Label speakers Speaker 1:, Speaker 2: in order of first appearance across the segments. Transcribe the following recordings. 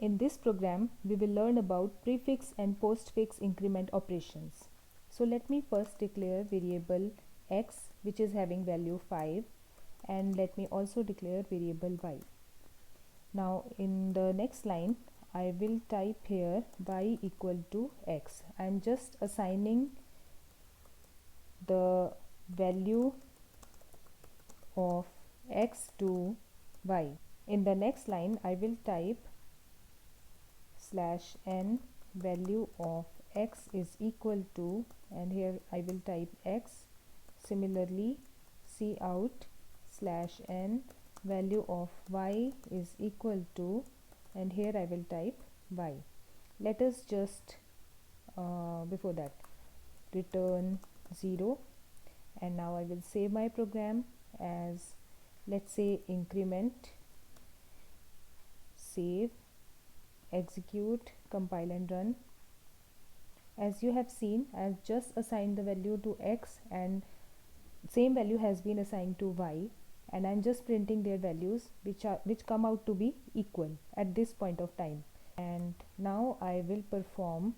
Speaker 1: In this program, we will learn about prefix and postfix increment operations. So let me first declare variable x, which is having value 5, and let me also declare variable y. Now in the next line, I will type here y equal to x. I am just assigning the value of x to y. In the next line, I will type /n value of x is equal to, and here I will type x. Similarly, cout /n value of y is equal to, and here I will type y. Let us just before that return 0, and now I will save my program as, let's say, increment, save, execute, compile and run. As you have seen, I have just assigned the value to x and same value has been assigned to y, and I am just printing their values which come out to be equal at this point of time. And now I will perform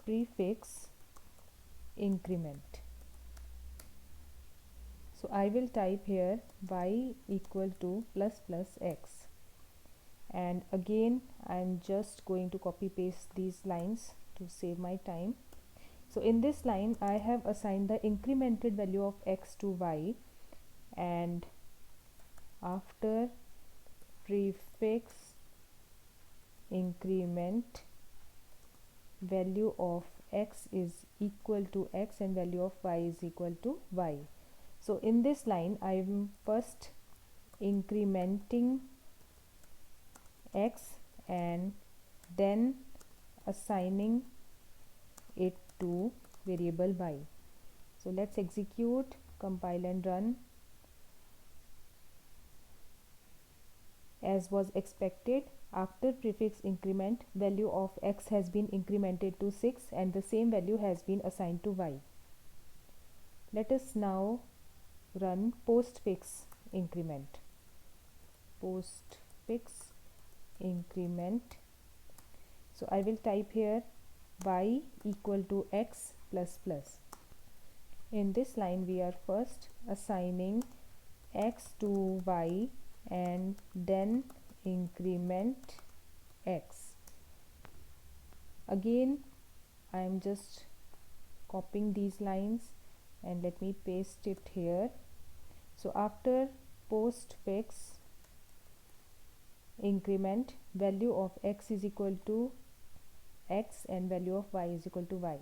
Speaker 1: prefix increment. So I will type here y equal to ++ x, and again I am just going to copy paste these lines to save my time. So in this line I have assigned the incremented value of x to y, and after prefix increment, value of x is equal to x and value of y is equal to y. So in this line I am first incrementing x and then assigning it to variable y. So let's execute, compile and run. As was expected, after prefix increment, value of x has been incremented to 6 and the same value has been assigned to y. Let us now run postfix increment. Postfix increment. So I will type here y equal to x ++. In this line we are first assigning x to y and then increment x. Again I am just copying these lines and let me paste it here. So after postfix increment, value of x is equal to x and value of y is equal to y.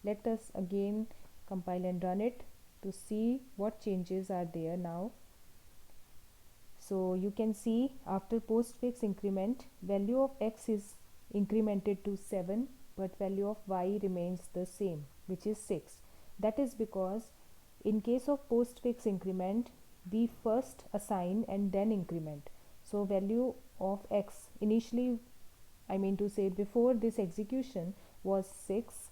Speaker 1: Let us again compile and run it to see what changes are there now. So you can see after postfix increment, value of x is incremented to 7, but value of y remains the same, which is 6. That is because in case of postfix increment, we first assign and then increment. So value of x initially, I mean to say before this execution, was 6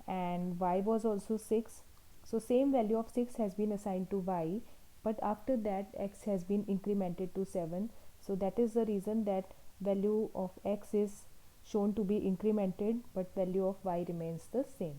Speaker 1: and y was also 6. So same value of 6 has been assigned to y, but after that x has been incremented to 7. So that is the reason that value of x is shown to be incremented but value of y remains the same.